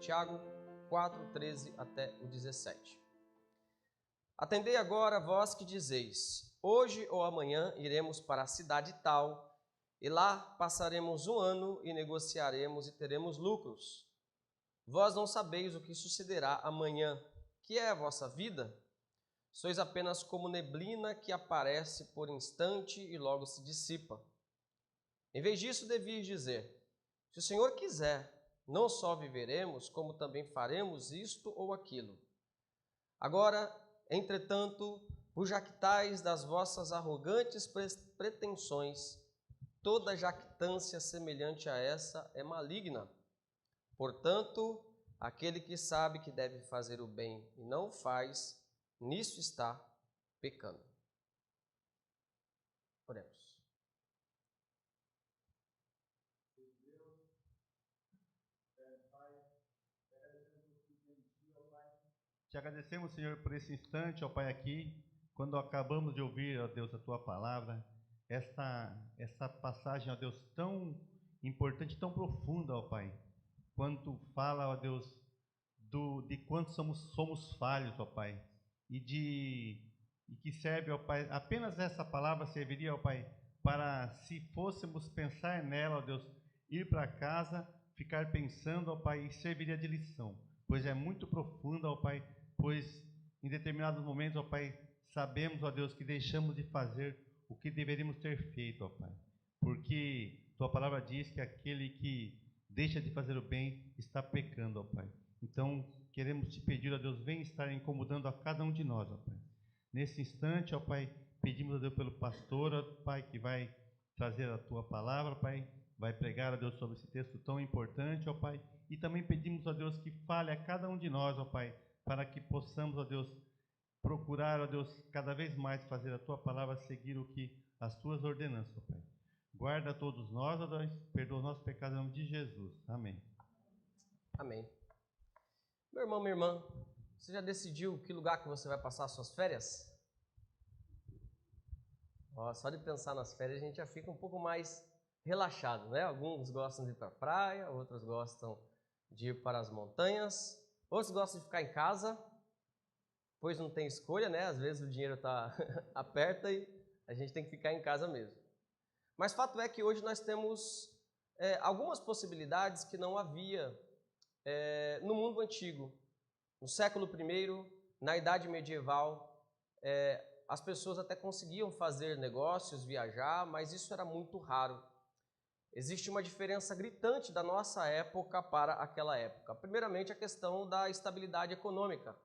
Tiago 4, 13 até o 17. Atendei agora vós que dizeis, hoje ou amanhã iremos para a cidade tal, e lá passaremos um ano e negociaremos e teremos lucros. Vós não sabeis o que sucederá amanhã, que é a vossa vida? Sois apenas como neblina que aparece por instante e logo se dissipa. Em vez disso, devias dizer, se o Senhor quiser, não só viveremos, como também faremos isto ou aquilo. Agora, entretanto, vos jactais das vossas arrogantes pretensões, toda jactância semelhante a essa é maligna. Portanto, aquele que sabe que deve fazer o bem e não faz, nisso está pecando. Oremos. Te agradecemos, Senhor, por esse instante, ó Pai, aqui, quando acabamos de ouvir, ó Deus, a Tua palavra, essa passagem, ó Deus, tão importante, tão profunda, ó Pai, quando fala, ó Deus, de quanto somos falhos, ó Pai, e que serve, ó Pai, apenas essa palavra serviria, ó Pai, para, se fôssemos pensar nela, ó Deus, ir para casa, ficar pensando, ó Pai, e serviria de lição, pois é muito profunda, ó Pai, pois em determinados momentos, ó Pai, sabemos, ó Deus, que deixamos de fazer o que deveríamos ter feito, ó Pai, porque Tua palavra diz que aquele que deixa de fazer o bem está pecando, ó Pai. Então, queremos te pedir, ó Deus, vem estar incomodando a cada um de nós, ó Pai. Nesse instante, ó Pai, pedimos, ó Deus, pelo pastor, ó Pai, que vai trazer a Tua palavra, Pai, vai pregar, ó Deus, sobre esse texto tão importante, ó Pai, e também pedimos, ó Deus, que fale a cada um de nós, ó Pai, para que possamos, ó Deus, procurar, ó Deus, cada vez mais fazer a Tua palavra, seguir o que as Tuas ordenanças, ó Pai. Guarda todos nós, ó Deus, perdoa os nossos pecados em nome de Jesus. Amém. Amém. Meu irmão, minha irmã, você já decidiu que lugar que você vai passar as suas férias? Só de pensar nas férias a gente já fica um pouco mais relaxado, né? Alguns gostam de ir para a praia, outros gostam de ir para as montanhas, outros gostam de ficar em casa, pois não tem escolha, né? Às vezes o dinheiro aperta e a gente tem que ficar em casa mesmo. Mas fato é que hoje nós temos algumas possibilidades que não havia no mundo antigo. No século I, na Idade Medieval, as pessoas até conseguiam fazer negócios, viajar, mas isso era muito raro. Existe uma diferença gritante da nossa época para aquela época. Primeiramente, a questão da estabilidade econômica.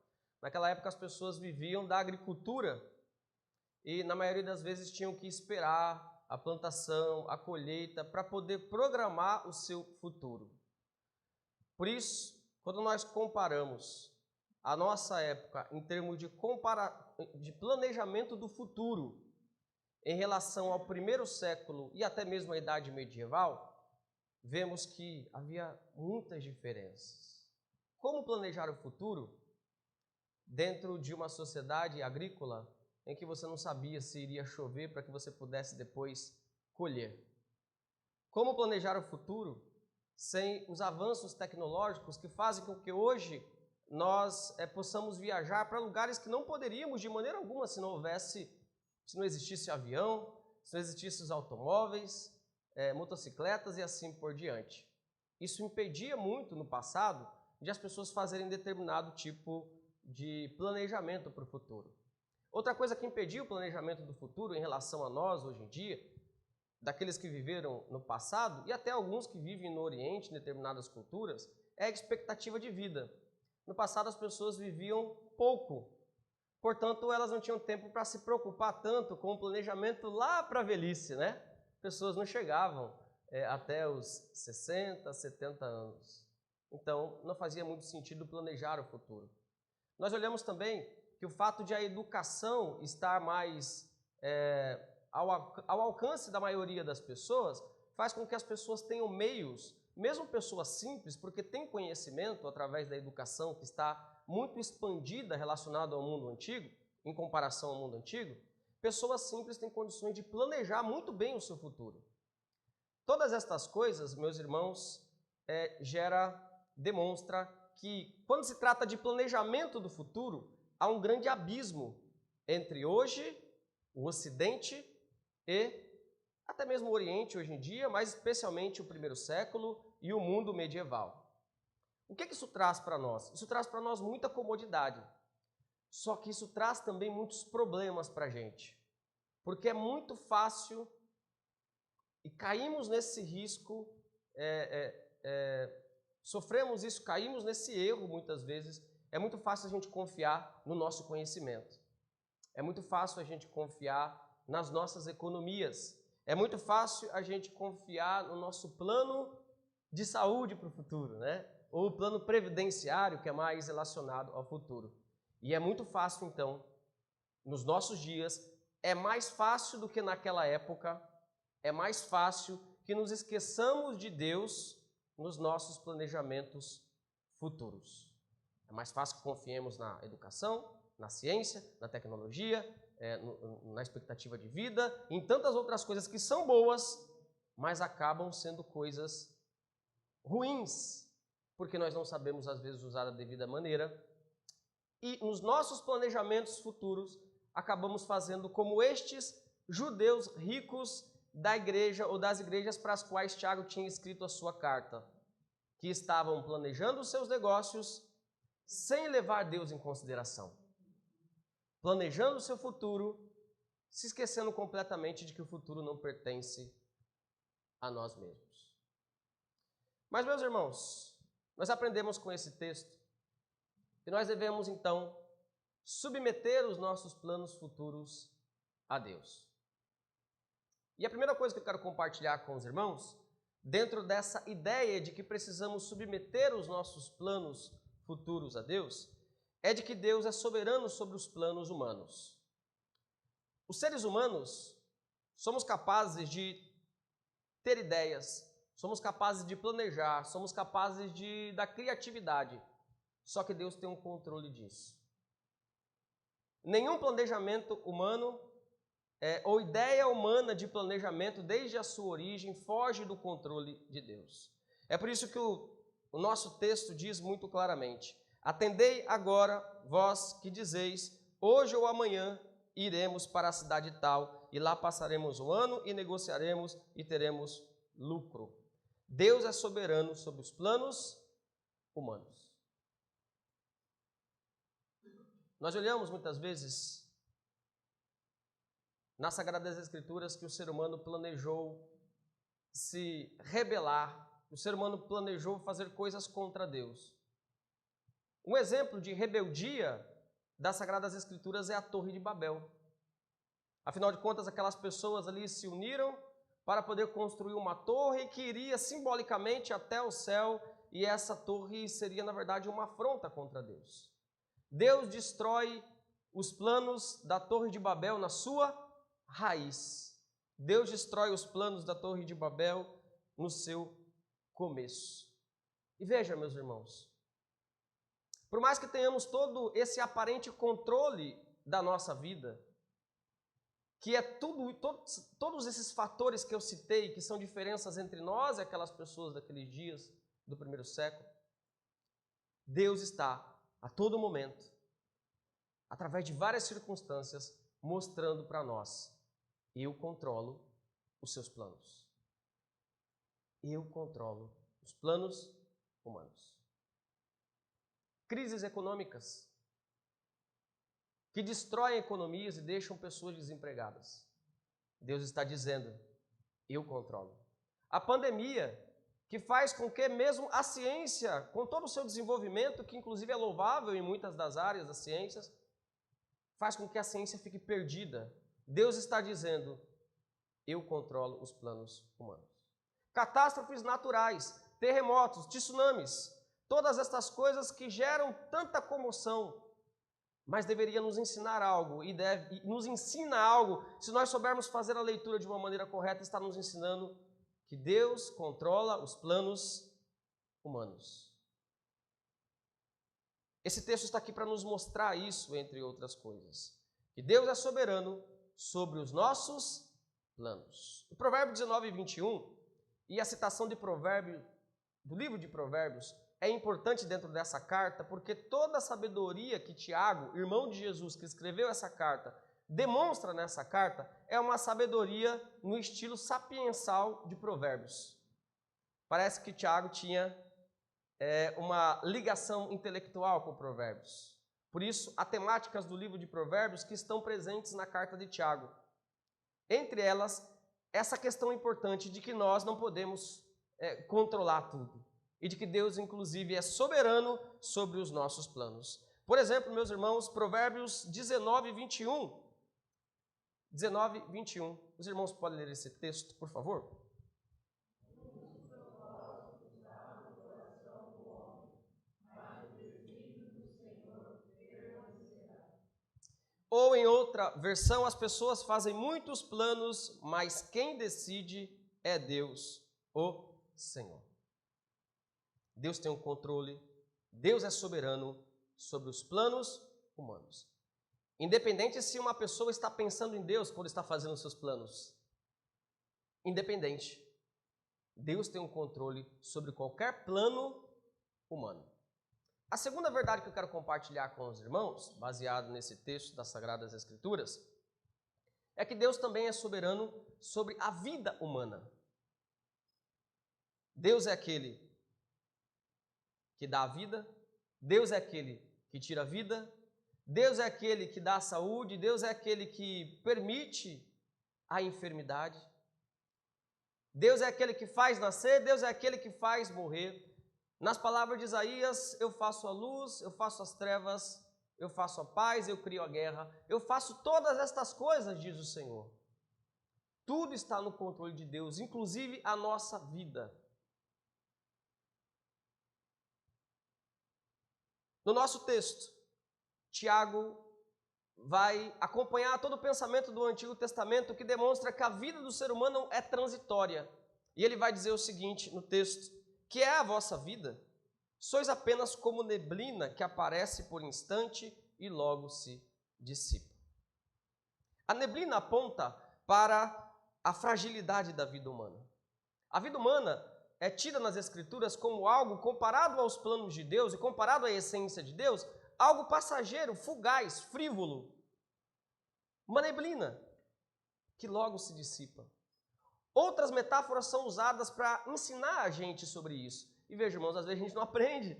Naquela época, as pessoas viviam da agricultura e, na maioria das vezes, tinham que esperar a plantação, a colheita, para poder programar o seu futuro. Por isso, quando nós comparamos a nossa época em termos de planejamento do futuro em relação ao primeiro século e até mesmo à Idade Medieval, vemos que havia muitas diferenças. Como planejar o futuro dentro de uma sociedade agrícola em que você não sabia se iria chover para que você pudesse depois colher? Como planejar o futuro sem os avanços tecnológicos que fazem com que hoje nós possamos viajar para lugares que não poderíamos de maneira alguma se não existisse avião, se não existissem os automóveis, motocicletas e assim por diante. Isso impedia muito no passado de as pessoas fazerem determinado tipo de planejamento para o futuro. Outra coisa que impedia o planejamento do futuro em relação a nós hoje em dia, daqueles que viveram no passado e até alguns que vivem no Oriente, em determinadas culturas, é a expectativa de vida. No passado as pessoas viviam pouco, portanto elas não tinham tempo para se preocupar tanto com o planejamento lá para a velhice, né? Pessoas não chegavam até os 60, 70 anos. Então não fazia muito sentido planejar o futuro. Nós olhamos também que o fato de a educação estar mais ao alcance da maioria das pessoas faz com que as pessoas tenham meios, mesmo pessoas simples, porque têm conhecimento através da educação que está muito expandida relacionada ao mundo antigo, em comparação ao mundo antigo, pessoas simples têm condições de planejar muito bem o seu futuro. Todas estas coisas, meus irmãos, demonstra que, quando se trata de planejamento do futuro, há um grande abismo entre hoje, o Ocidente e até mesmo o Oriente hoje em dia, mas especialmente o primeiro século e o mundo medieval. O que isso traz para nós? Isso traz para nós muita comodidade, só que isso traz também muitos problemas para a gente, porque é muito fácil e caímos nesse risco, sofremos isso, caímos nesse erro muitas vezes. É muito fácil a gente confiar no nosso conhecimento, é muito fácil a gente confiar nas nossas economias, é muito fácil a gente confiar no nosso plano de saúde para o futuro, né? Ou o plano previdenciário, que é mais relacionado ao futuro. E é muito fácil, então, nos nossos dias, é mais fácil do que naquela época, é mais fácil que nos esqueçamos de Deus nos nossos planejamentos futuros. É mais fácil que confiemos na educação, na ciência, na tecnologia, na expectativa de vida, em tantas outras coisas que são boas, mas acabam sendo coisas ruins, porque nós não sabemos, às vezes, usar da devida maneira. E nos nossos planejamentos futuros, acabamos fazendo como estes judeus ricos da igreja ou das igrejas para as quais Tiago tinha escrito a sua carta, que estavam planejando os seus negócios sem levar Deus em consideração, planejando o seu futuro, se esquecendo completamente de que o futuro não pertence a nós mesmos. Mas, meus irmãos, nós aprendemos com esse texto que nós devemos, então, submeter os nossos planos futuros a Deus. E a primeira coisa que eu quero compartilhar com os irmãos, dentro dessa ideia de que precisamos submeter os nossos planos futuros a Deus, é de que Deus é soberano sobre os planos humanos. Os seres humanos somos capazes de ter ideias, somos capazes de planejar, somos capazes da criatividade, só que Deus tem um controle disso. Nenhum planejamento humano ou ideia humana de planejamento, desde a sua origem, foge do controle de Deus. É por isso que o nosso texto diz muito claramente: atendei agora, vós que dizeis, hoje ou amanhã iremos para a cidade tal, e lá passaremos o ano e negociaremos e teremos lucro. Deus é soberano sobre os planos humanos. Nós olhamos muitas vezes nas Sagradas Escrituras que o ser humano planejou se rebelar, o ser humano planejou fazer coisas contra Deus. Um exemplo de rebeldia das Sagradas Escrituras é a Torre de Babel. Afinal de contas, aquelas pessoas ali se uniram para poder construir uma torre que iria simbolicamente até o céu, e essa torre seria, na verdade, uma afronta contra Deus. Deus destrói os planos da Torre de Babel na sua raiz. Deus destrói os planos da Torre de Babel no seu começo. E veja, meus irmãos, por mais que tenhamos todo esse aparente controle da nossa vida, que é todos esses fatores que eu citei, que são diferenças entre nós e aquelas pessoas daqueles dias do primeiro século, Deus está a todo momento, através de várias circunstâncias, mostrando para nós: eu controlo os seus planos. Eu controlo os planos humanos. Crises econômicas que destroem economias e deixam pessoas desempregadas. Deus está dizendo: eu controlo. A pandemia, que faz com que mesmo a ciência, com todo o seu desenvolvimento, que inclusive é louvável em muitas das áreas das ciências, faz com que a ciência fique perdida. Deus está dizendo: eu controlo os planos humanos. Catástrofes naturais, terremotos, tsunamis, todas estas coisas que geram tanta comoção, mas deveria nos ensinar algo, e nos ensina algo. Se nós soubermos fazer a leitura de uma maneira correta, está nos ensinando que Deus controla os planos humanos. Esse texto está aqui para nos mostrar isso, entre outras coisas. Que Deus é soberano sobre os nossos planos. O Provérbio 19, 21, e a citação de Provérbio, do livro de Provérbios, é importante dentro dessa carta, porque toda a sabedoria que Tiago, irmão de Jesus, que escreveu essa carta, demonstra nessa carta, é uma sabedoria no estilo sapiensal de Provérbios. Parece que Tiago tinha uma ligação intelectual com Provérbios. Por isso, há temáticas do livro de Provérbios que estão presentes na carta de Tiago. Entre elas, essa questão importante de que nós não podemos controlar tudo. E de que Deus, inclusive, é soberano sobre os nossos planos. Por exemplo, meus irmãos, Provérbios 19, 21. 19, 21. Os irmãos podem ler esse texto, por favor? Ou em outra versão, as pessoas fazem muitos planos, mas quem decide é Deus, o Senhor. Deus tem um controle, Deus é soberano sobre os planos humanos. Independente se uma pessoa está pensando em Deus quando está fazendo os seus planos. Independente. Deus tem um controle sobre qualquer plano humano. A segunda verdade que eu quero compartilhar com os irmãos, baseado nesse texto das Sagradas Escrituras, é que Deus também é soberano sobre a vida humana. Deus é aquele que dá a vida, Deus é aquele que tira a vida, Deus é aquele que dá a saúde, Deus é aquele que permite a enfermidade, Deus é aquele que faz nascer, Deus é aquele que faz morrer. Nas palavras de Isaías, eu faço a luz, eu faço as trevas, eu faço a paz, eu crio a guerra, eu faço todas estas coisas, diz o Senhor. Tudo está no controle de Deus, inclusive a nossa vida. No nosso texto, Tiago vai acompanhar todo o pensamento do Antigo Testamento que demonstra que a vida do ser humano é transitória. E ele vai dizer o seguinte no texto: que é a vossa vida? Sois apenas como neblina que aparece por instante e logo se dissipa. A neblina aponta para a fragilidade da vida humana. A vida humana é tida nas Escrituras como algo comparado aos planos de Deus e comparado à essência de Deus, algo passageiro, fugaz, frívolo. Uma neblina que logo se dissipa. Outras metáforas são usadas para ensinar a gente sobre isso. E veja, irmãos, às vezes a gente não aprende.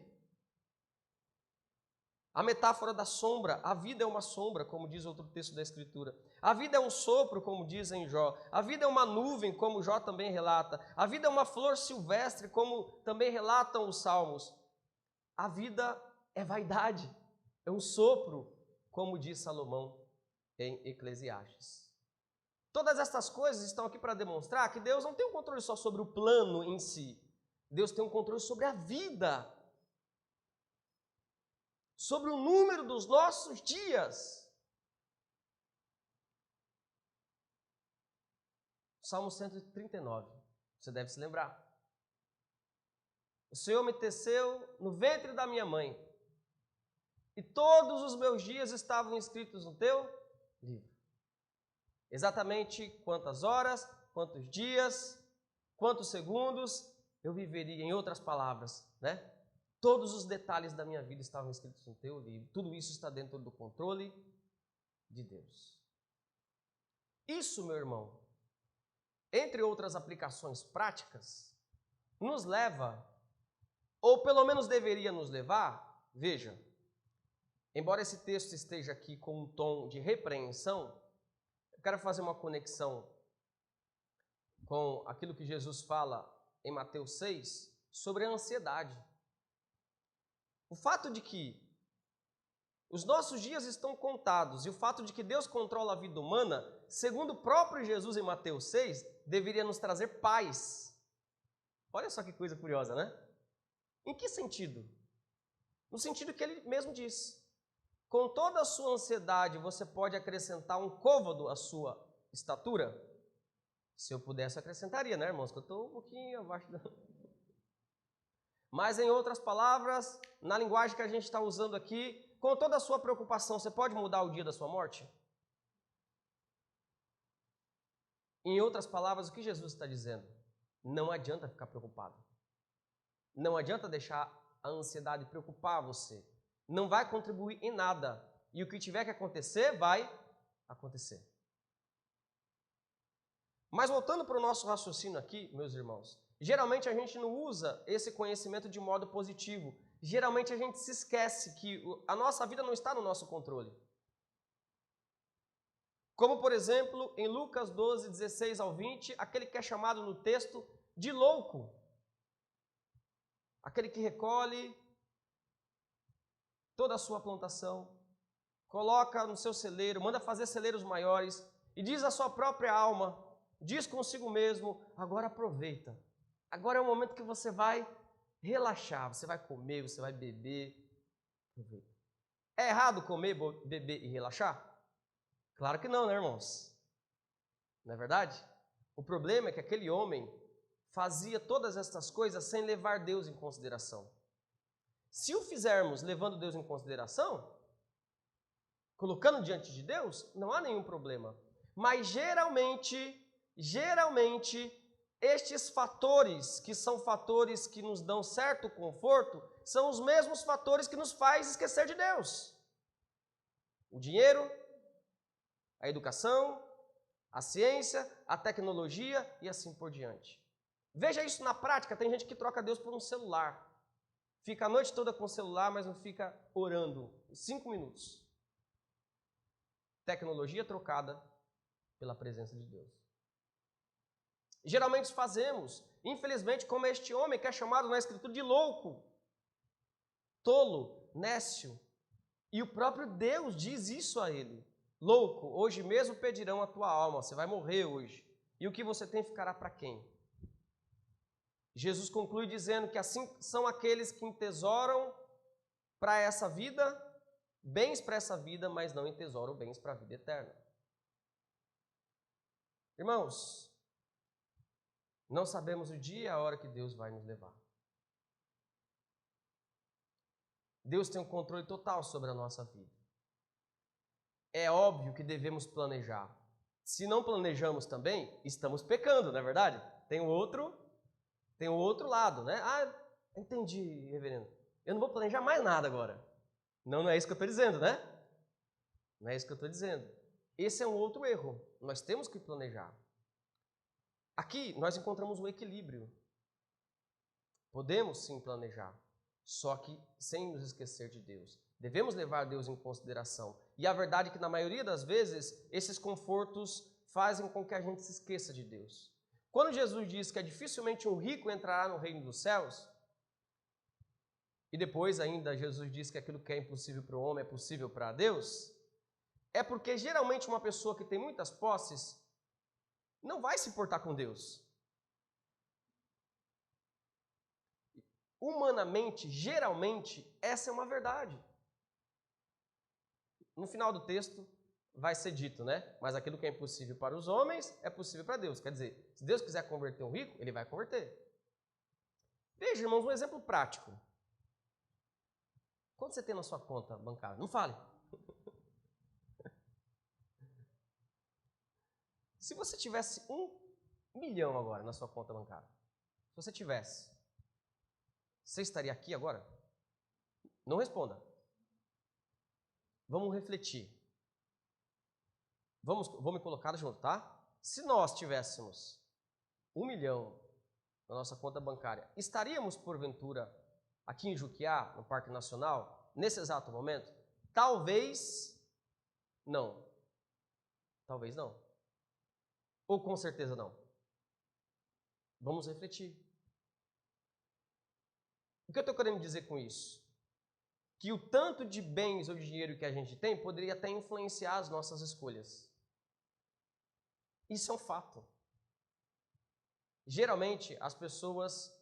A metáfora da sombra, a vida é uma sombra, como diz outro texto da Escritura. A vida é um sopro, como diz em Jó. A vida é uma nuvem, como Jó também relata. A vida é uma flor silvestre, como também relatam os Salmos. A vida é vaidade, é um sopro, como diz Salomão em Eclesiastes. Todas estas coisas estão aqui para demonstrar que Deus não tem um controle só sobre o plano em si. Deus tem um controle sobre a vida, sobre o número dos nossos dias. Salmo 139, você deve se lembrar. O Senhor me teceu no ventre da minha mãe, e todos os meus dias estavam escritos no teu livro. Exatamente quantas horas, quantos dias, quantos segundos eu viveria, em outras palavras, né? Todos os detalhes da minha vida estavam escritos no teu livro. Tudo isso está dentro do controle de Deus. Isso, meu irmão, entre outras aplicações práticas, nos leva, ou pelo menos deveria nos levar, veja, embora esse texto esteja aqui com um tom de repreensão, eu quero fazer uma conexão com aquilo que Jesus fala em Mateus 6 sobre a ansiedade. O fato de que os nossos dias estão contados e o fato de que Deus controla a vida humana, segundo o próprio Jesus em Mateus 6, deveria nos trazer paz. Olha só que coisa curiosa, né? Em que sentido? No sentido que ele mesmo diz: com toda a sua ansiedade, você pode acrescentar um côvado à sua estatura? Se eu pudesse, acrescentaria, né, irmãos? Que eu estou um pouquinho abaixo da... Mas, em outras palavras, na linguagem que a gente está usando aqui, com toda a sua preocupação, você pode mudar o dia da sua morte? Em outras palavras, o que Jesus está dizendo? Não adianta ficar preocupado. Não adianta deixar a ansiedade preocupar você. Não vai contribuir em nada. E o que tiver que acontecer, vai acontecer. Mas voltando para o nosso raciocínio aqui, meus irmãos, geralmente a gente não usa esse conhecimento de modo positivo. Geralmente a gente se esquece que a nossa vida não está no nosso controle. Como, por exemplo, em Lucas 12, 16 ao 20, aquele que é chamado no texto de louco. Aquele que recolhe toda a sua plantação, coloca no seu celeiro, manda fazer celeiros maiores e diz à sua própria alma, diz consigo mesmo, agora aproveita. Agora é o momento que você vai relaxar, você vai comer, você vai beber. Aproveita. É errado comer, beber e relaxar? Claro que não, né, irmãos? Não é verdade? O problema é que aquele homem fazia todas estas coisas sem levar Deus em consideração. Se o fizermos levando Deus em consideração, colocando diante de Deus, não há nenhum problema. Mas geralmente, estes fatores, que são fatores que nos dão certo conforto, são os mesmos fatores que nos faz esquecer de Deus. O dinheiro, a educação, a ciência, a tecnologia e assim por diante. Veja isso na prática, tem gente que troca Deus por um celular. Fica a noite toda com o celular, mas não fica orando 5 minutos. Tecnologia trocada pela presença de Deus. Geralmente fazemos, infelizmente, como este homem que é chamado na Escritura de louco, tolo, nécio. E o próprio Deus diz isso a ele. Louco, hoje mesmo pedirão a tua alma, você vai morrer hoje. E o que você tem ficará para quem? Jesus conclui dizendo que assim são aqueles que entesouram para essa vida, bens para essa vida, mas não entesouram bens para a vida eterna. Irmãos, não sabemos o dia e a hora que Deus vai nos levar. Deus tem um controle total sobre a nossa vida. É óbvio que devemos planejar. Se não planejamos também, estamos pecando, não é verdade? Tem o outro lado, né? Ah, entendi, reverendo. Eu não vou planejar mais nada agora. Não é isso que eu estou dizendo, né? Não é isso que eu estou dizendo. Esse é um outro erro. Nós temos que planejar. Aqui nós encontramos um equilíbrio. Podemos sim planejar, só que sem nos esquecer de Deus. Devemos levar Deus em consideração. E a verdade é que na maioria das vezes, esses confortos fazem com que a gente se esqueça de Deus. Quando Jesus diz que é dificilmente um rico entrará no reino dos céus, e depois ainda Jesus diz que aquilo que é impossível para o homem é possível para Deus, é porque geralmente uma pessoa que tem muitas posses não vai se portar com Deus. Humanamente, geralmente, essa é uma verdade. No final do texto vai ser dito, né? Mas aquilo que é impossível para os homens é possível para Deus. Quer dizer, se Deus quiser converter um rico, ele vai converter. Veja, irmãos, um exemplo prático. Quanto você tem na sua conta bancária? Não fale. Se você tivesse 1 milhão agora na sua conta bancária, se você tivesse, você estaria aqui agora? Não responda. Vamos refletir. Vou me colocar junto, tá? Se nós tivéssemos 1 milhão na nossa conta bancária, estaríamos, porventura, aqui em Juquiá, no Parque Nacional, nesse exato momento? Talvez não. Talvez não. Ou com certeza não. Vamos refletir. O que eu estou querendo dizer com isso? Que o tanto de bens ou de dinheiro que a gente tem poderia até influenciar as nossas escolhas. Isso é um fato. Geralmente, as pessoas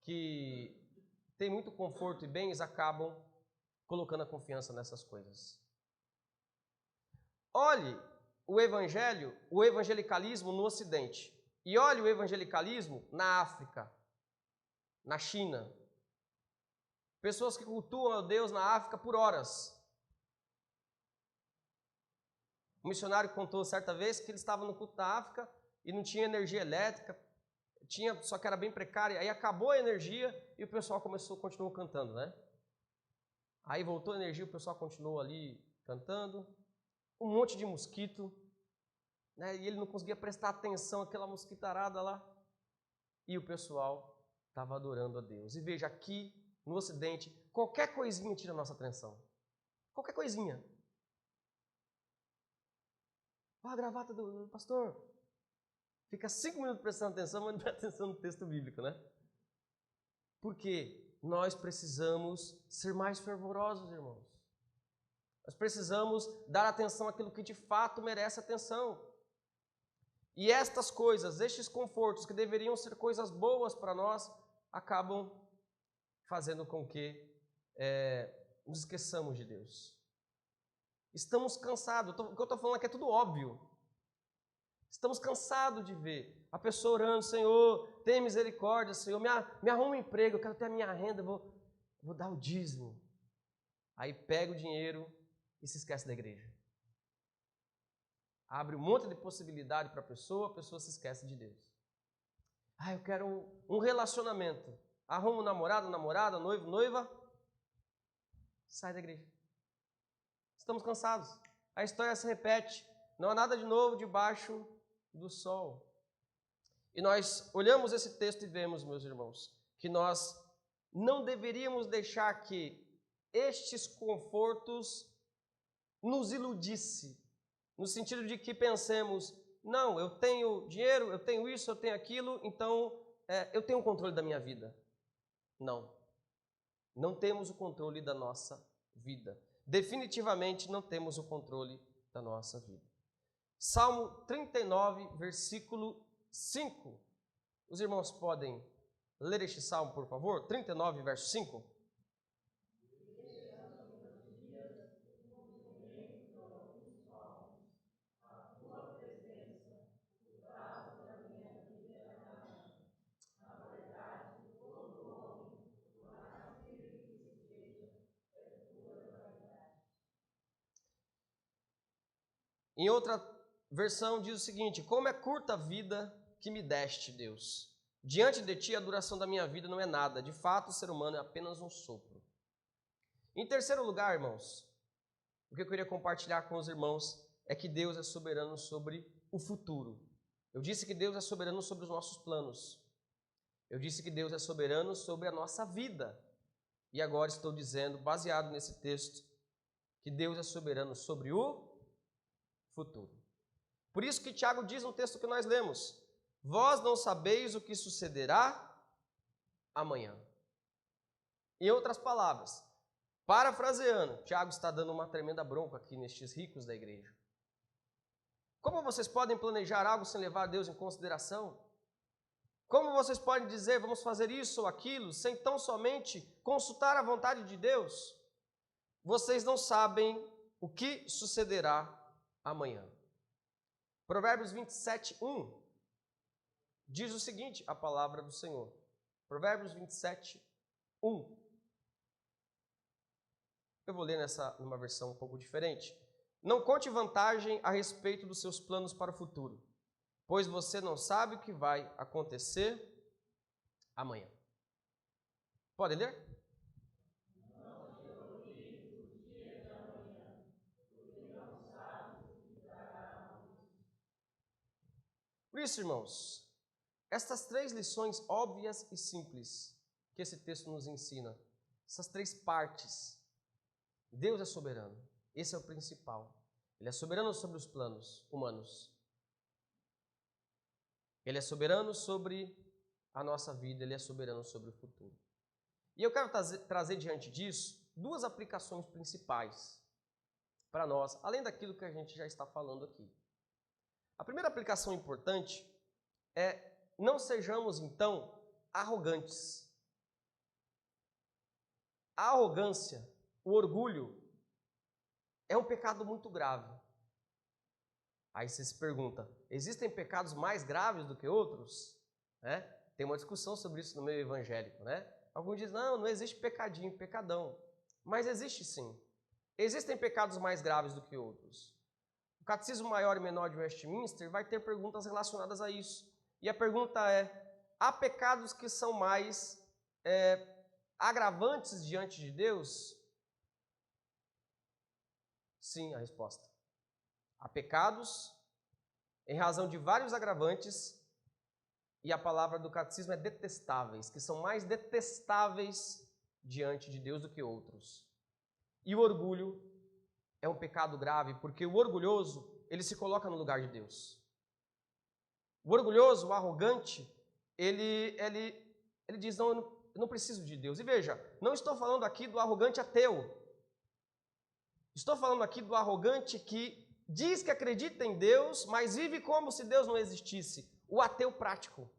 que têm muito conforto e bens acabam colocando a confiança nessas coisas. Olhe o evangelicalismo no Ocidente. E olhe o evangelicalismo na África, na China. Pessoas que cultuam a Deus na África por horas. Um missionário contou certa vez que ele estava no culto da África e não tinha energia elétrica, tinha, só que era bem precária, aí acabou a energia e o pessoal continuou cantando, né? Aí voltou a energia, o pessoal continuou ali cantando, um monte de mosquito, né? E ele não conseguia prestar atenção àquela mosquitarada lá, e o pessoal estava adorando a Deus. E veja, aqui no Ocidente, qualquer coisinha tira a nossa atenção, qualquer coisinha. A gravata do pastor, fica 5 minutos prestando atenção, mas não presta atenção no texto bíblico, né? Porque nós precisamos ser mais fervorosos, irmãos. Nós precisamos dar atenção àquilo que de fato merece atenção. E estas coisas, estes confortos que deveriam ser coisas boas para nós, acabam fazendo com que nos esqueçamos de Deus. Estamos cansados. O que eu estou falando aqui é tudo óbvio. Estamos cansados de ver a pessoa orando, Senhor, tem misericórdia, Senhor, me arruma um emprego, eu quero ter a minha renda, vou dar o dízimo. Aí pega o dinheiro e se esquece da igreja. Abre um monte de possibilidade para a pessoa se esquece de Deus. Eu quero um relacionamento. Arruma um namorado, namorada, noivo, noiva, sai da igreja. Estamos cansados. A história se repete. Não há nada de novo debaixo do sol. E nós olhamos esse texto e vemos, meus irmãos, que nós não deveríamos deixar que estes confortos nos iludisse, no sentido de que pensemos, não, eu tenho dinheiro, eu tenho isso, eu tenho aquilo, então eu tenho o controle da minha vida. Não temos o controle da nossa vida. Definitivamente não temos o controle da nossa vida. Salmo 39, versículo 5. Os irmãos podem ler este salmo, por favor? 39, verso 5. Em outra versão diz o seguinte: como é curta a vida que me deste, Deus. Diante de ti a duração da minha vida não é nada. De fato, o ser humano é apenas um sopro. Em terceiro lugar, irmãos, o que eu queria compartilhar com os irmãos é que Deus é soberano sobre o futuro. Eu disse que Deus é soberano sobre os nossos planos. Eu disse que Deus é soberano sobre a nossa vida. E agora estou dizendo, baseado nesse texto, que Deus é soberano sobre o futuro. Por isso que Tiago diz no texto que nós lemos: vós não sabeis o que sucederá amanhã. Em outras palavras, parafraseando, Tiago está dando uma tremenda bronca aqui nestes ricos da igreja. Como vocês podem planejar algo sem levar Deus em consideração? Como vocês podem dizer, vamos fazer isso ou aquilo, sem tão somente consultar a vontade de Deus? Vocês não sabem o que sucederá amanhã. Provérbios 27, 1 diz o seguinte, a palavra do Senhor. Provérbios 27, 1. Eu vou ler numa versão um pouco diferente. Não conte vantagem a respeito dos seus planos para o futuro, pois você não sabe o que vai acontecer amanhã. Pode ler? Por isso, irmãos, estas 3 lições óbvias e simples que esse texto nos ensina, essas 3 partes, Deus é soberano, esse é o principal. Ele é soberano sobre os planos humanos. Ele é soberano sobre a nossa vida, Ele é soberano sobre o futuro. E eu quero trazer diante disso 2 aplicações principais para nós, além daquilo que a gente já está falando aqui. A primeira aplicação importante é: não sejamos, então, arrogantes. A arrogância, o orgulho, é um pecado muito grave. Aí você se pergunta, existem pecados mais graves do que outros? Tem uma discussão sobre isso no meio evangélico, né? Alguns dizem, não existe pecadinho, pecadão. Mas existe sim. Existem pecados mais graves do que outros. O Catecismo Maior e Menor de Westminster vai ter perguntas relacionadas a isso. E a pergunta é: há pecados que são mais agravantes diante de Deus? Sim, a resposta. Há pecados em razão de vários agravantes, e a palavra do catecismo é detestáveis, que são mais detestáveis diante de Deus do que outros. E o orgulho é um pecado grave, porque o orgulhoso, ele se coloca no lugar de Deus. O orgulhoso, o arrogante, ele diz, não, eu não preciso de Deus. E veja, não estou falando aqui do arrogante ateu. Estou falando aqui do arrogante que diz que acredita em Deus, mas vive como se Deus não existisse. O ateu prático.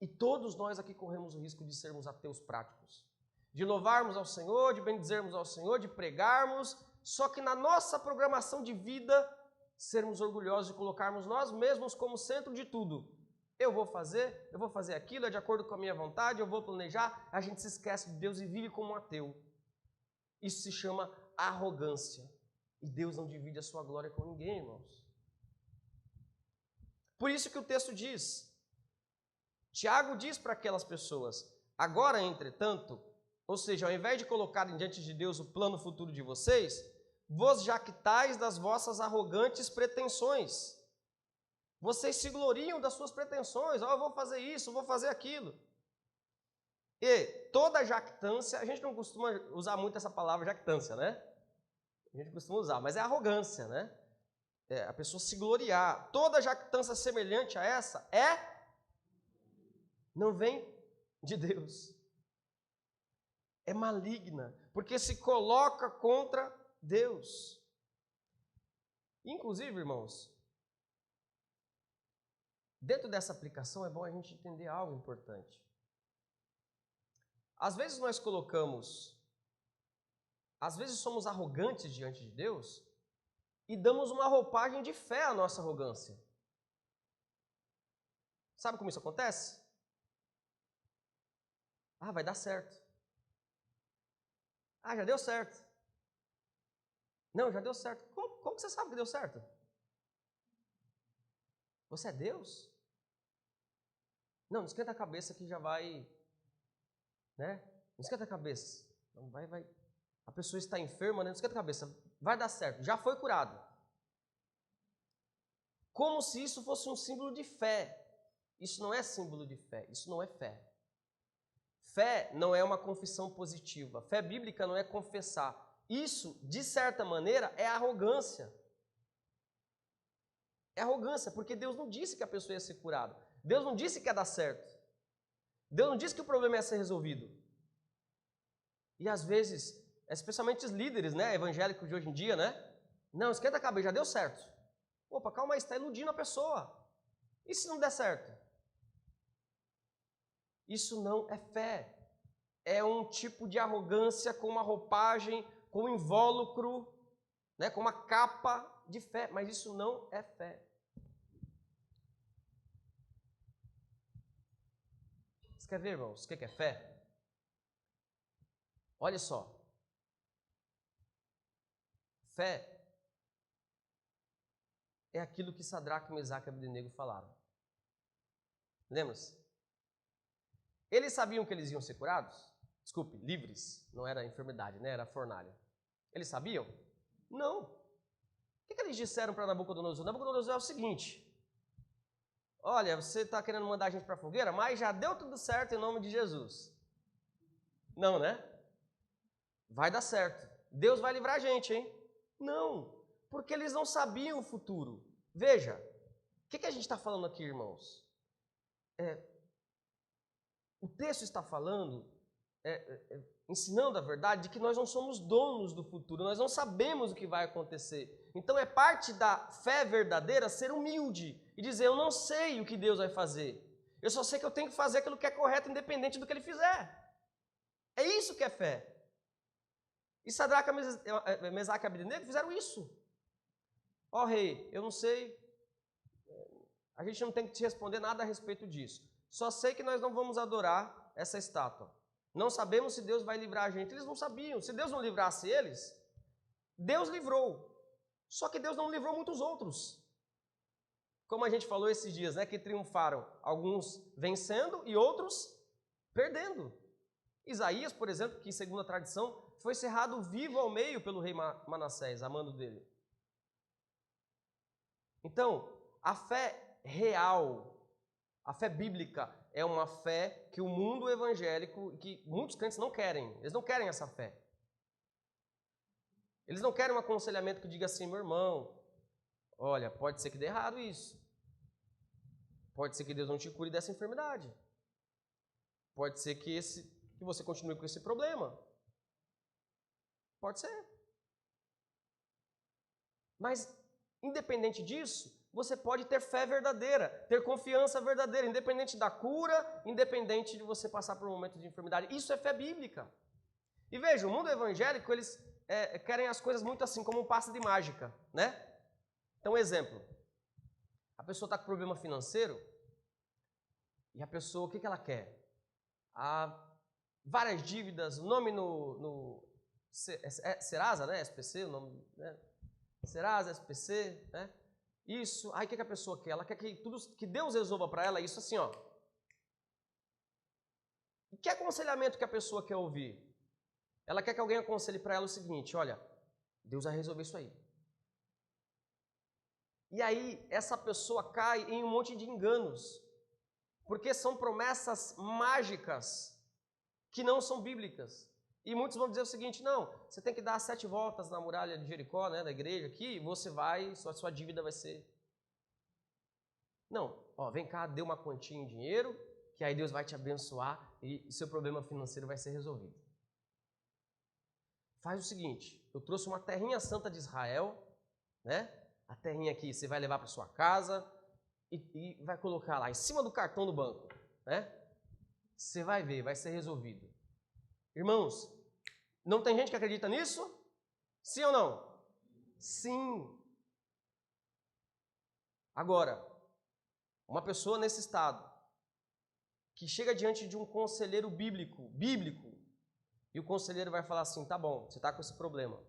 E todos nós aqui corremos o risco de sermos ateus práticos. De louvarmos ao Senhor, de bendizermos ao Senhor, de pregarmos, só que na nossa programação de vida, sermos orgulhosos de colocarmos nós mesmos como centro de tudo. Eu vou fazer aquilo, é de acordo com a minha vontade, eu vou planejar. A gente se esquece de Deus e vive como um ateu. Isso se chama arrogância. E Deus não divide a sua glória com ninguém, irmãos. Por isso que o texto diz, Tiago diz para aquelas pessoas, agora, entretanto, ou seja, ao invés de colocarem diante de Deus o plano futuro de vocês, vos jactais das vossas arrogantes pretensões. Vocês se gloriam das suas pretensões, eu vou fazer isso, eu vou fazer aquilo. E toda jactância, a gente não costuma usar muito essa palavra jactância, né? A gente costuma usar, mas é arrogância, né? A pessoa se gloriar. Toda jactância semelhante a essa não vem de Deus. É maligna, porque se coloca contra Deus. Inclusive, irmãos, dentro dessa aplicação é bom a gente entender algo importante. Às vezes somos arrogantes diante de Deus e damos uma roupagem de fé à nossa arrogância. Sabe como isso acontece? Vai dar certo. Já deu certo. Não, já deu certo. Como que você sabe que deu certo? Você é Deus? Não esquenta a cabeça que já vai, né? Não esquenta a cabeça. Não vai. A pessoa está enferma, né? Não esquenta a cabeça. Vai dar certo. Já foi curado. Como se isso fosse um símbolo de fé. Isso não é símbolo de fé. Isso não é fé. Fé não é uma confissão positiva. Fé bíblica não é confessar. Isso, de certa maneira, é arrogância. É arrogância, porque Deus não disse que a pessoa ia ser curada. Deus não disse que ia dar certo. Deus não disse que o problema ia ser resolvido. E às vezes, especialmente os líderes, né, evangélicos de hoje em dia, né? Não, esquenta a cabeça, já deu certo. Opa, calma aí, está iludindo a pessoa. E se não der certo? Isso não é fé. É um tipo de arrogância com uma roupagem, com um invólucro, né, com uma capa de fé. Mas isso não é fé. Você quer ver, irmãos, o que é fé? Olha só. Fé é aquilo que Sadraque, Mesaque e Abdenego falaram. Lembra-se? Eles sabiam que eles iam ser curados? Desculpe, livres. Não era enfermidade, né? Era fornalha. Eles sabiam? Não. O que eles disseram para Nabucodonosor? Nabucodonosor é o seguinte: olha, você está querendo mandar a gente para a fogueira, mas já deu tudo certo em nome de Jesus. Não, né? Vai dar certo. Deus vai livrar a gente, hein? Não, porque eles não sabiam o futuro. Veja, o que a gente está falando aqui, irmãos? O texto está falando, ensinando a verdade de que nós não somos donos do futuro, nós não sabemos o que vai acontecer. Então é parte da fé verdadeira ser humilde e dizer, eu não sei o que Deus vai fazer. Eu só sei que eu tenho que fazer aquilo que é correto, independente do que Ele fizer. É isso que é fé. E Sadraque, Mesaque e Abdenego fizeram isso. Ó rei, eu não sei, a gente não tem que te responder nada a respeito disso. Só sei que nós não vamos adorar essa estátua. Não sabemos se Deus vai livrar a gente. Eles não sabiam. Se Deus não livrasse eles, Deus livrou. Só que Deus não livrou muitos outros. como a gente falou esses dias, né, que triunfaram, alguns vencendo e outros perdendo. Isaías, por exemplo, que segundo a tradição, foi cerrado vivo ao meio pelo rei Manassés, amando dele. Então, a fé real, a fé bíblica, é uma fé que o mundo evangélico, que muitos crentes não querem, eles não querem essa fé. Eles não querem um aconselhamento que diga assim, meu irmão, olha, pode ser que dê errado isso. Pode ser que Deus não te cure dessa enfermidade. Pode ser que você continue com esse problema. Pode ser. Mas, independente disso, você pode ter fé verdadeira, ter confiança verdadeira, independente da cura, independente de você passar por um momento de enfermidade. Isso é fé bíblica. E veja, o mundo evangélico, eles querem as coisas muito assim, como um passe de mágica, né? Então, exemplo. A pessoa está com problema financeiro e a pessoa, o que ela quer? Várias dívidas, o nome no Serasa, né? SPC, o nome, né? Serasa, SPC, né? Isso. Aí o que a pessoa quer? Ela quer que tudo que Deus resolva para ela isso assim, ó. E que aconselhamento que a pessoa quer ouvir? Ela quer que alguém aconselhe para ela o seguinte, olha, Deus vai resolver isso aí. E aí essa pessoa cai em um monte de enganos, porque são promessas mágicas que não são bíblicas. E muitos vão dizer o seguinte, não, você tem que dar 7 voltas na muralha de Jericó, né, da igreja aqui, e você vai, sua dívida vai ser... Não, ó, vem cá, dê uma quantia em dinheiro, que aí Deus vai te abençoar e seu problema financeiro vai ser resolvido. Faz o seguinte, eu trouxe uma terrinha santa de Israel, né? A terrinha aqui você vai levar para sua casa e vai colocar lá em cima do cartão do banco, né? Você vai ver, vai ser resolvido. Irmãos, não tem gente que acredita nisso? Sim ou não? Sim. Agora, uma pessoa nesse estado, que chega diante de um conselheiro bíblico, e o conselheiro vai falar assim, tá bom, você está com esse problema,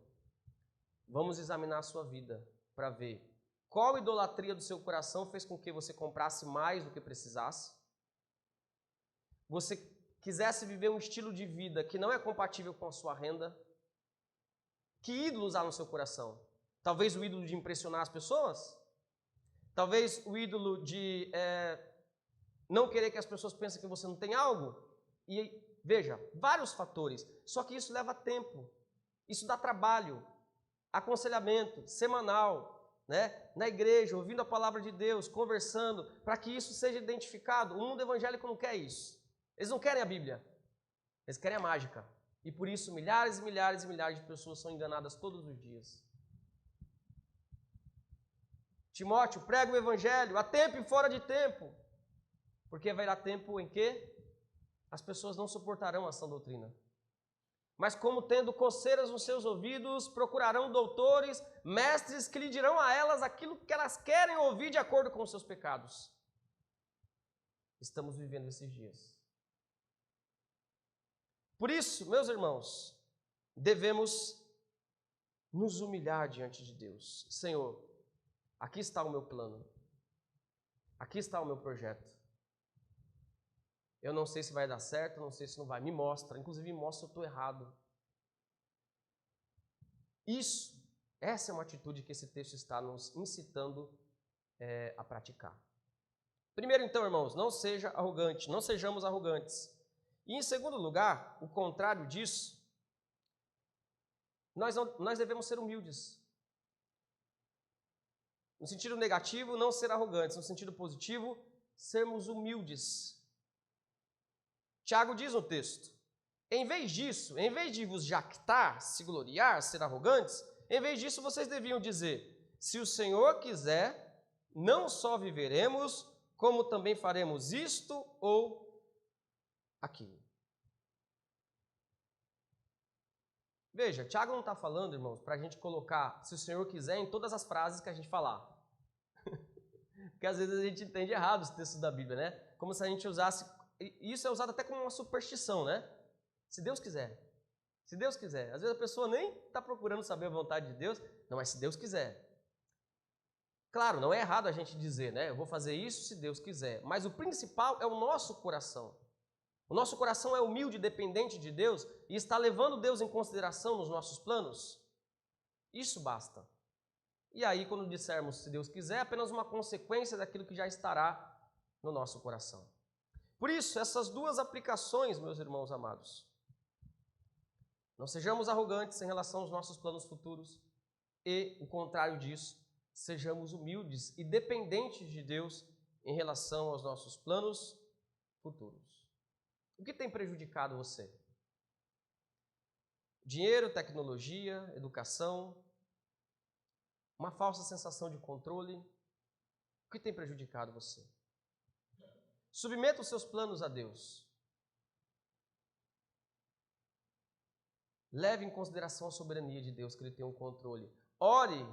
vamos examinar a sua vida para ver qual idolatria do seu coração fez com que você comprasse mais do que precisasse, você quisesse viver um estilo de vida que não é compatível com a sua renda, que ídolos há no seu coração? Talvez o ídolo de impressionar as pessoas? Talvez o ídolo de não querer que as pessoas pensem que você não tem algo? E veja, vários fatores. Só que isso leva tempo. Isso dá trabalho. Aconselhamento semanal, né? Na igreja, ouvindo a palavra de Deus, conversando, para que isso seja identificado. O mundo evangélico não quer isso. Eles não querem a Bíblia. Eles querem a mágica. E por isso milhares e milhares e milhares de pessoas são enganadas todos os dias. Timóteo, prega o evangelho, a tempo e fora de tempo. Porque haverá tempo em que as pessoas não suportarão a sã doutrina. Mas como tendo coceiras nos seus ouvidos, procurarão doutores, mestres que lhe dirão a elas aquilo que elas querem ouvir de acordo com os seus pecados. Estamos vivendo esses dias. Por isso, meus irmãos, devemos nos humilhar diante de Deus. Senhor, aqui está o meu plano. Aqui está o meu projeto. Eu não sei se vai dar certo, não sei se não vai. Me mostra, inclusive me mostra se eu estou errado. Essa é uma atitude que esse texto está nos incitando a praticar. Primeiro, então, irmãos, não seja arrogante, não sejamos arrogantes. E em segundo lugar, o contrário disso, nós devemos ser humildes. No sentido negativo, não ser arrogantes. No sentido positivo, sermos humildes. Tiago diz no texto, em vez disso, em vez de vos jactar, se gloriar, ser arrogantes, em vez disso vocês deviam dizer, se o Senhor quiser, não só viveremos, como também faremos isto ou aquilo. Veja, Tiago não está falando, irmãos, para a gente colocar, se o Senhor quiser, em todas as frases que a gente falar. Porque às vezes a gente entende errado os textos da Bíblia, né? Como se a gente usasse... Isso é usado até como uma superstição, né? Se Deus quiser. Se Deus quiser. Às vezes a pessoa nem está procurando saber a vontade de Deus. Não, mas se Deus quiser. Claro, não é errado a gente dizer, né? Eu vou fazer isso se Deus quiser. Mas o principal é o nosso coração. O nosso coração é humilde, dependente de Deus e está levando Deus em consideração nos nossos planos. Isso basta. E aí, quando dissermos se Deus quiser, é apenas uma consequência daquilo que já estará no nosso coração. Por isso, essas duas aplicações, meus irmãos amados, não sejamos arrogantes em relação aos nossos planos futuros e, o contrário disso, sejamos humildes e dependentes de Deus em relação aos nossos planos futuros. O que tem prejudicado você? Dinheiro, tecnologia, educação, uma falsa sensação de controle. O que tem prejudicado você? Submeta os seus planos a Deus. Leve em consideração a soberania de Deus, que Ele tem um controle. Ore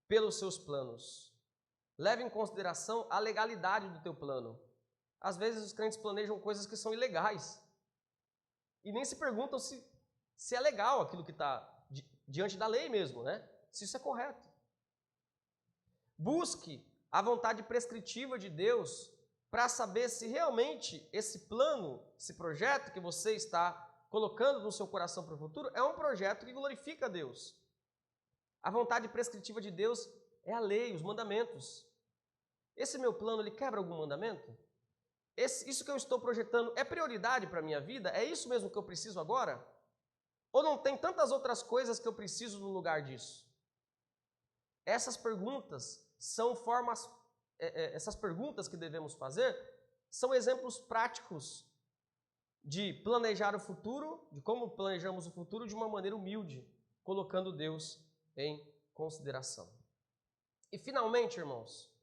pelos seus planos. Leve em consideração a legalidade do teu plano. Às vezes os crentes planejam coisas que são ilegais. E nem se perguntam se é legal aquilo que está diante da lei mesmo, né? Se isso é correto. Busque a vontade prescritiva de Deus para saber se realmente esse plano, esse projeto que você está colocando no seu coração para o futuro é um projeto que glorifica a Deus. A vontade prescritiva de Deus é a lei, os mandamentos. Esse meu plano, ele quebra algum mandamento? Isso que eu estou projetando é prioridade para a minha vida? É isso mesmo que eu preciso agora? Ou não tem tantas outras coisas que eu preciso no lugar disso? Essas perguntas são essas perguntas que devemos fazer são exemplos práticos de planejar o futuro, de como planejamos o futuro de uma maneira humilde, colocando Deus em consideração. E finalmente, irmãos,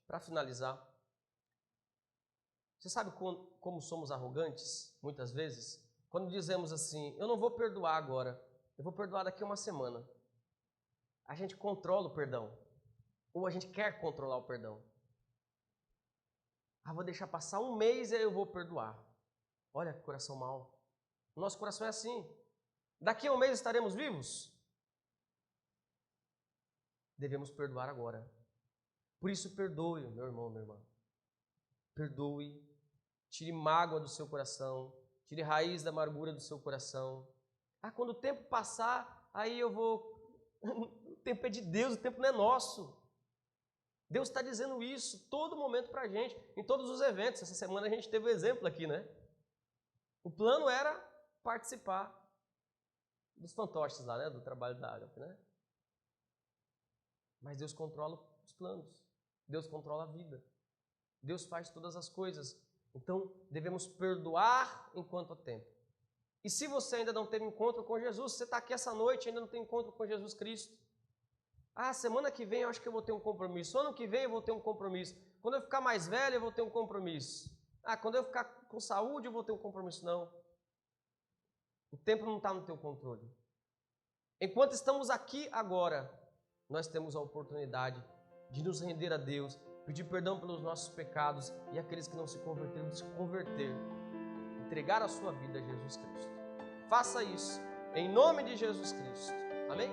para finalizar, você sabe como somos arrogantes, muitas vezes? Quando dizemos assim, eu não vou perdoar agora, eu vou perdoar daqui a uma semana. A gente controla o perdão, ou a gente quer controlar o perdão. Vou deixar passar um mês e aí eu vou perdoar. Olha que coração mau. O nosso coração é assim. Daqui a um mês estaremos vivos? Devemos perdoar agora. Por isso, perdoe, meu irmão, minha irmã. Perdoe. Tire mágoa do seu coração. Tire raiz da amargura do seu coração. Quando o tempo passar, aí eu vou... O tempo é de Deus, o tempo não é nosso. Deus está dizendo isso todo momento para a gente, em todos os eventos. Essa semana a gente teve um exemplo aqui, né? O plano era participar dos fantoches lá, né? Do trabalho da Ágape, né? Mas Deus controla os planos. Deus controla a vida. Deus faz todas as coisas. Então, devemos perdoar enquanto há tempo. E se você ainda não teve encontro com Jesus, você está aqui essa noite e ainda não tem encontro com Jesus Cristo, semana que vem eu acho que eu vou ter um compromisso. Ano que vem eu vou ter um compromisso. Quando eu ficar mais velho eu vou ter um compromisso. Quando eu ficar com saúde eu vou ter um compromisso. Não. O tempo não está no teu controle. Enquanto estamos aqui agora, nós temos a oportunidade de nos render a Deus, pedir perdão pelos nossos pecados e aqueles que não se converteram, de se converter, entregar a sua vida a Jesus Cristo. Faça isso em nome de Jesus Cristo. Amém?